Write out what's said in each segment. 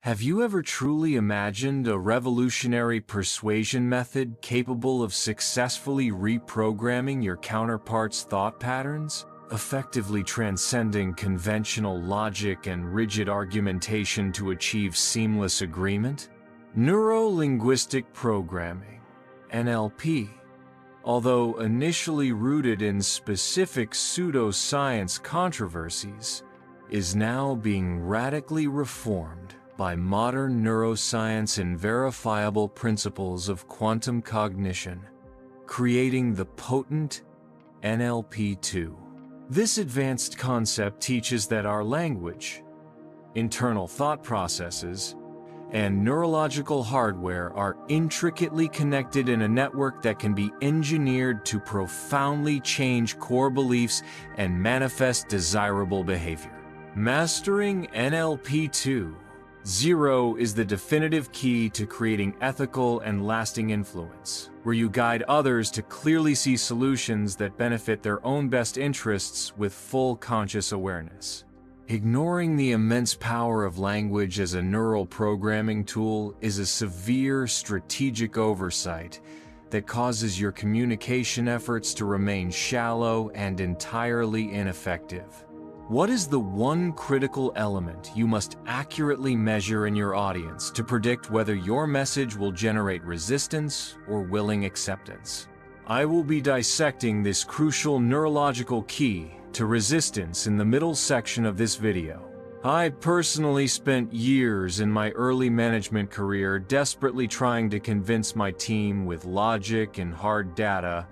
Have you ever truly imagined a revolutionary persuasion method capable of successfully reprogramming your counterpart's thought patterns, effectively transcending conventional logic and rigid argumentation to achieve seamless agreement? Neuro-Linguistic Programming, NLP, although initially rooted in specific pseudoscience controversies, is now being radically reformed by modern neuroscience and verifiable principles of quantum cognition, creating the potent NLP-2. This advanced concept teaches that our language, internal thought processes, and neurological hardware are intricately connected in a network that can be engineered to profoundly change core beliefs and manifest desirable behavior. Mastering NLP-2 Zero is the definitive key to creating ethical and lasting influence, where you guide others to clearly see solutions that benefit their own best interests with full conscious awareness. Ignoring the immense power of language as a neural programming tool is a severe strategic oversight that causes your communication efforts to remain shallow and entirely ineffective. What is the one critical element you must accurately measure in your audience to predict whether your message will generate resistance or willing acceptance? I will be dissecting this crucial neurological key to resistance in the middle section of this video. I personally spent years in my early management career desperately trying to convince my team with logic and hard data,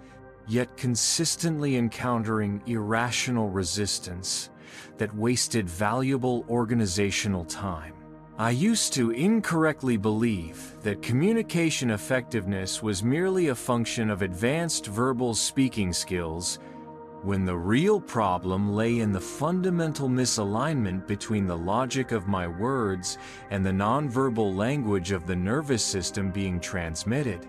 yet consistently encountering irrational resistance that wasted valuable organizational time. I used to incorrectly believe that communication effectiveness was merely a function of advanced verbal speaking skills, when the real problem lay in the fundamental misalignment between the logic of my words and the nonverbal language of the nervous system being transmitted.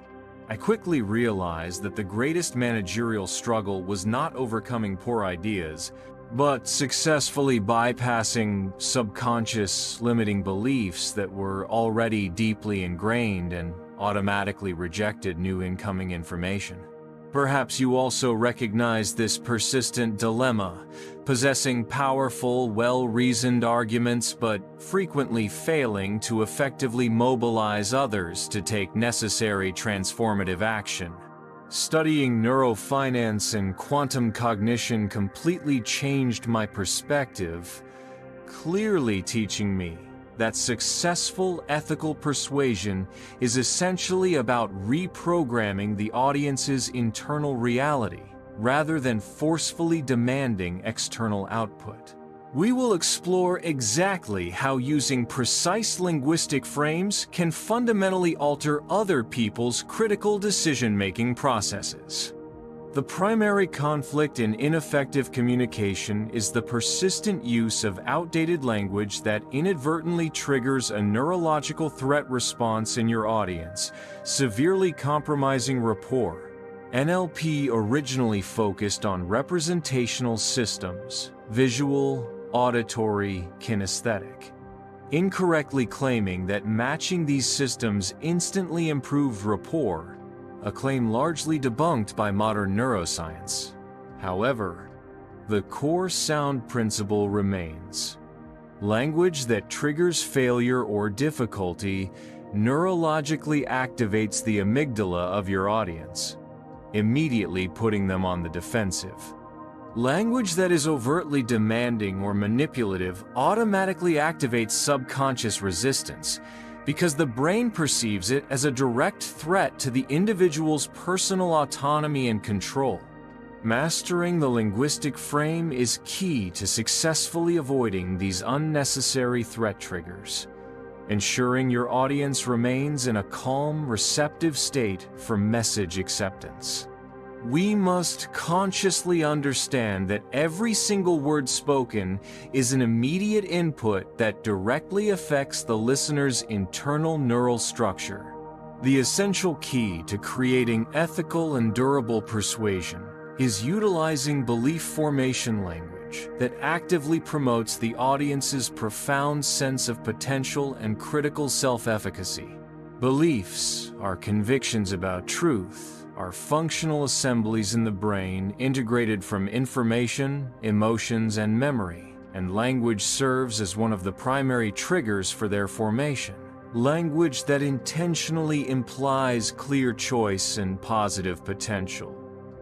I quickly realized that the greatest managerial struggle was not overcoming poor ideas, but successfully bypassing subconscious limiting beliefs that were already deeply ingrained and automatically rejected new incoming information. Perhaps you also recognize this persistent dilemma, possessing powerful, well-reasoned arguments but frequently failing to effectively mobilize others to take necessary transformative action. Studying neurofinance and quantum cognition completely changed my perspective, clearly teaching me that successful ethical persuasion is essentially about reprogramming the audience's internal reality, rather than forcefully demanding external output. We will explore exactly how using precise linguistic frames can fundamentally alter other people's critical decision-making processes. The primary conflict in ineffective communication is the persistent use of outdated language that inadvertently triggers a neurological threat response in your audience, severely compromising rapport. NLP originally focused on representational systems, visual, auditory, kinesthetic, incorrectly claiming that matching these systems instantly improved rapport, a claim largely debunked by modern neuroscience. However, the core sound principle remains. Language that triggers failure or difficulty neurologically activates the amygdala of your audience, immediately putting them on the defensive. Language that is overtly demanding or manipulative automatically activates subconscious resistance because the brain perceives it as a direct threat to the individual's personal autonomy and control. Mastering the linguistic frame is key to successfully avoiding these unnecessary threat triggers, ensuring your audience remains in a calm, receptive state for message acceptance. We must consciously understand that every single word spoken is an immediate input that directly affects the listener's internal neural structure. The essential key to creating ethical and durable persuasion is utilizing belief formation language. approach that actively promotes the audience's profound sense of potential and critical self-efficacy. Beliefs are convictions about truth, are functional assemblies in the brain integrated from information, emotions, and memory, and language serves as one of the primary triggers for their formation. Language that intentionally implies clear choice and positive potential.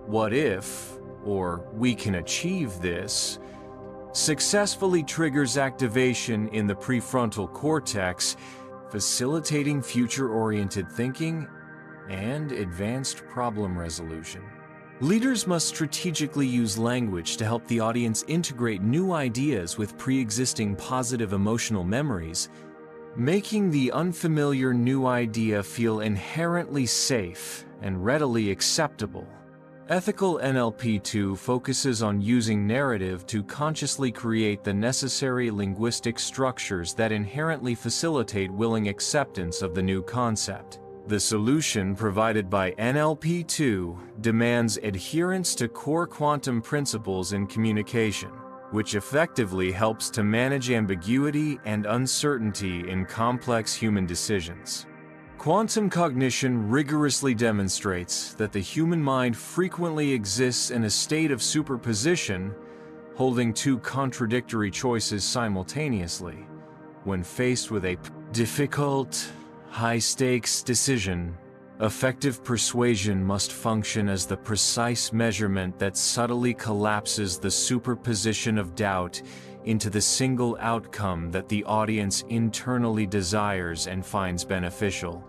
What if, or we can achieve this, successfully triggers activation in the prefrontal cortex, facilitating future-oriented thinking and advanced problem resolution. Leaders must strategically use language to help the audience integrate new ideas with pre-existing positive emotional memories, making the unfamiliar new idea feel inherently safe and readily acceptable. Ethical NLP 2 focuses on using narrative to consciously create the necessary linguistic structures that inherently facilitate willing acceptance of the new concept. The solution provided by NLP 2 demands adherence to core quantum principles in communication, which effectively helps to manage ambiguity and uncertainty in complex human decisions. Quantum cognition rigorously demonstrates that the human mind frequently exists in a state of superposition, holding two contradictory choices simultaneously. When faced with a difficult, high-stakes decision, effective persuasion must function as the precise measurement that subtly collapses the superposition of doubt into the single outcome that the audience internally desires and finds beneficial.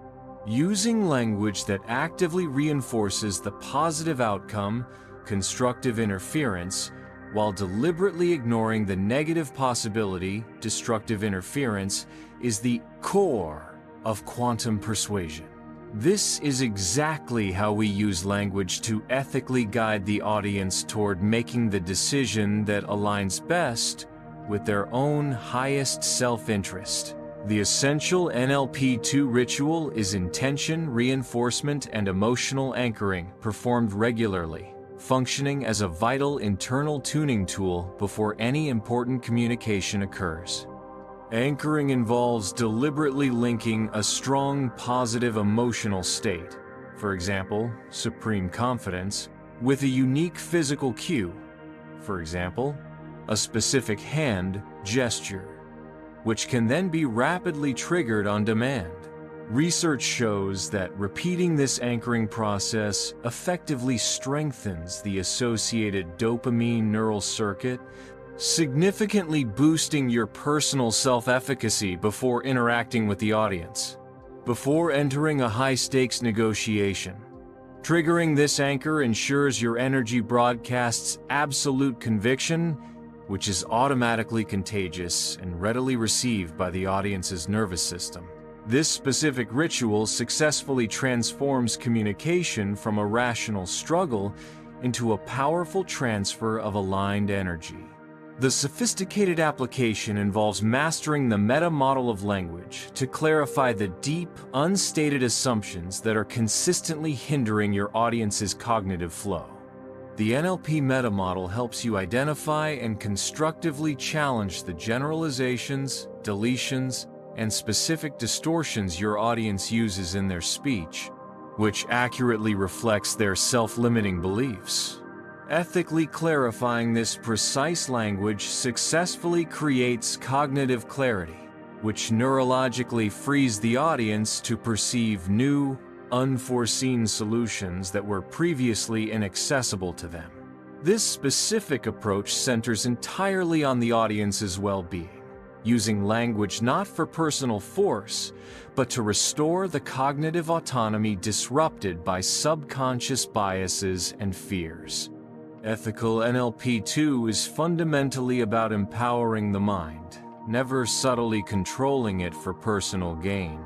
Using language that actively reinforces the positive outcome, constructive interference, while deliberately ignoring the negative possibility, destructive interference, is the core of quantum persuasion. This is exactly how we use language to ethically guide the audience toward making the decision that aligns best with their own highest self-interest. The essential NLP 2 ritual is intention, reinforcement, and emotional anchoring performed regularly, functioning as a vital internal tuning tool before any important communication occurs. Anchoring involves deliberately linking a strong positive emotional state, for example, supreme confidence, with a unique physical cue, for example, a specific hand gesture, which can then be rapidly triggered on demand. Research shows that repeating this anchoring process effectively strengthens the associated dopamine neural circuit, significantly boosting your personal self-efficacy before interacting with the audience. Before entering a high-stakes negotiation, triggering this anchor ensures your energy broadcasts absolute conviction, which is automatically contagious and readily received by the audience's nervous system. This specific ritual successfully transforms communication from a rational struggle into a powerful transfer of aligned energy. The sophisticated application involves mastering the meta-model of language to clarify the deep, unstated assumptions that are consistently hindering your audience's cognitive flow. The NLP meta-model helps you identify and constructively challenge the generalizations, deletions, and specific distortions your audience uses in their speech, which accurately reflects their self-limiting beliefs. Ethically clarifying this precise language successfully creates cognitive clarity, which neurologically frees the audience to perceive new, unforeseen solutions that were previously inaccessible to them. This specific approach centers entirely on the audience's well-being, using language not for personal force, but to restore the cognitive autonomy disrupted by subconscious biases and fears. Ethical NLP 2 is fundamentally about empowering the mind, never subtly controlling it for personal gain.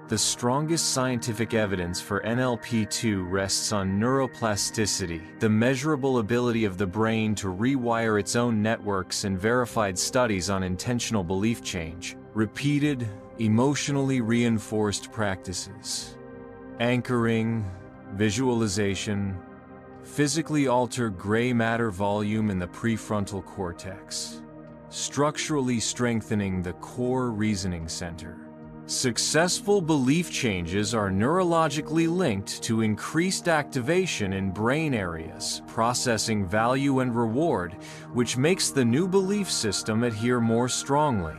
The strongest scientific evidence for NLP 2 rests on neuroplasticity, the measurable ability of the brain to rewire its own networks, and verified studies on intentional belief change, repeated, emotionally reinforced practices. Anchoring, visualization, physically alter gray matter volume in the prefrontal cortex, structurally strengthening the core reasoning center. Successful belief changes are neurologically linked to increased activation in brain areas processing value and reward, which makes the new belief system adhere more strongly.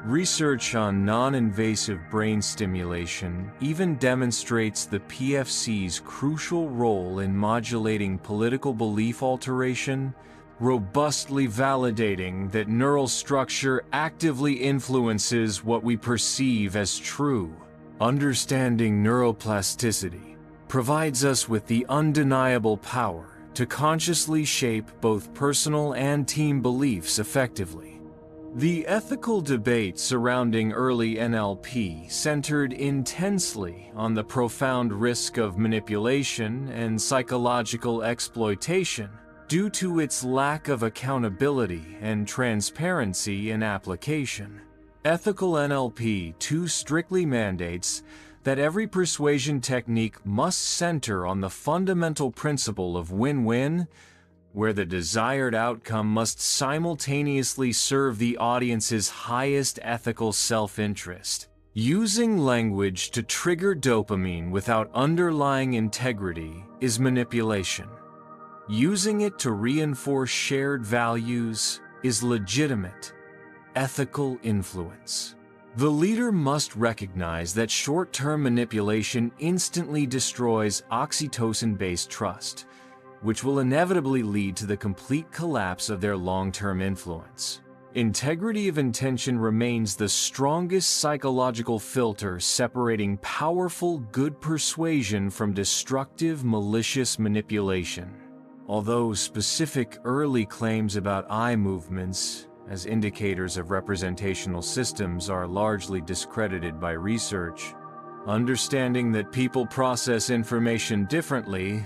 Research on non-invasive brain stimulation even demonstrates the PFC's crucial role in modulating political belief alteration, robustly validating that neural structure actively influences what we perceive as true. Understanding neuroplasticity provides us with the undeniable power to consciously shape both personal and team beliefs effectively. The ethical debate surrounding early NLP centered intensely on the profound risk of manipulation and psychological exploitation due to its lack of accountability and transparency in application. Ethical NLP too strictly mandates that every persuasion technique must center on the fundamental principle of win-win, where the desired outcome must simultaneously serve the audience's highest ethical self-interest. Using language to trigger dopamine without underlying integrity is manipulation. Using it to reinforce shared values is legitimate, ethical influence. The leader must recognize that short-term manipulation instantly destroys oxytocin-based trust, which will inevitably lead to the complete collapse of their long-term influence. Integrity of intention remains the strongest psychological filter separating powerful, good persuasion from destructive, malicious manipulation. Although specific early claims about eye movements as indicators of representational systems are largely discredited by research, understanding that people process information differently,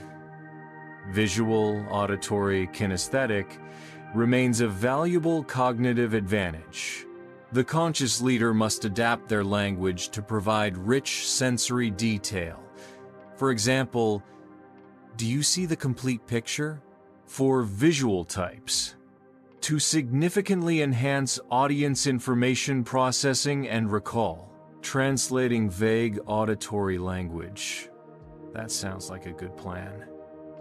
visual, auditory, kinesthetic, remains a valuable cognitive advantage. The conscious leader must adapt their language to provide rich sensory detail. For example, do you see the complete picture? For visual types, to significantly enhance audience information processing and recall, translating vague auditory language. That sounds like a good plan.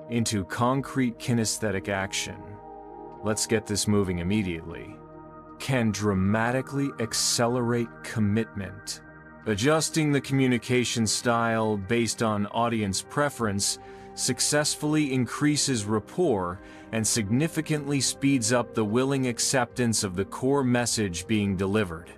Into concrete kinesthetic action. Let's get this moving immediately. Can dramatically accelerate commitment. Adjusting the communication style based on audience preference successfully increases rapport and significantly speeds up the willing acceptance of the core message being delivered.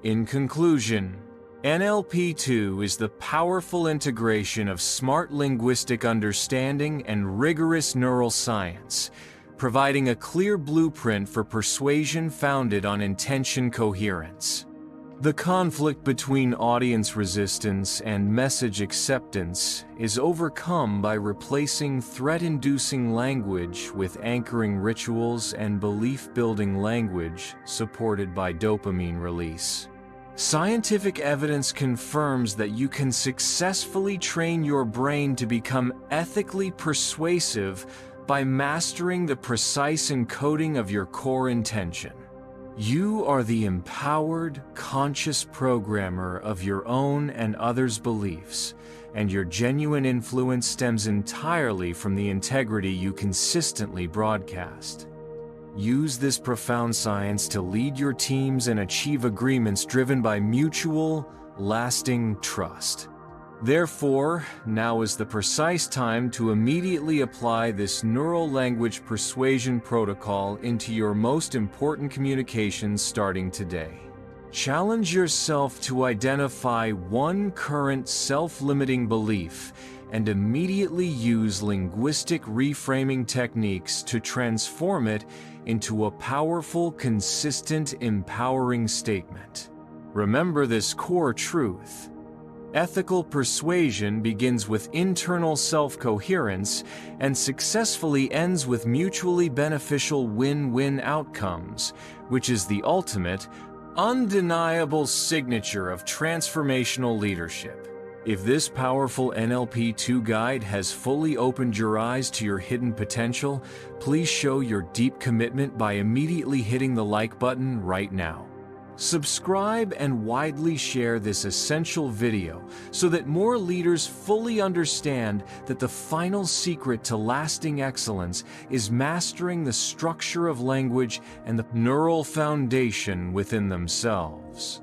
In conclusion, NLP2 is the powerful integration of smart linguistic understanding and rigorous neural science, providing a clear blueprint for persuasion founded on intention coherence. The conflict between audience resistance and message acceptance is overcome by replacing threat-inducing language with anchoring rituals and belief-building language supported by dopamine release. Scientific evidence confirms that you can successfully train your brain to become ethically persuasive by mastering the precise encoding of your core intention. You are the empowered, conscious programmer of your own and others' beliefs, and your genuine influence stems entirely from the integrity you consistently broadcast. Use this profound science to lead your teams and achieve agreements driven by mutual, lasting trust. Therefore, now is the precise time to immediately apply this neural language persuasion protocol into your most important communications starting today. Challenge yourself to identify one current self-limiting belief and immediately use linguistic reframing techniques to transform it into a powerful, consistent, empowering statement. Remember this core truth. Ethical persuasion begins with internal self-coherence and successfully ends with mutually beneficial win-win outcomes, which is the ultimate, undeniable signature of transformational leadership. If this powerful NLP 2 guide has fully opened your eyes to your hidden potential, please show your deep commitment by immediately hitting the like button right now. Subscribe and widely share this essential video so that more leaders fully understand that the final secret to lasting excellence is mastering the structure of language and the neural foundation within themselves.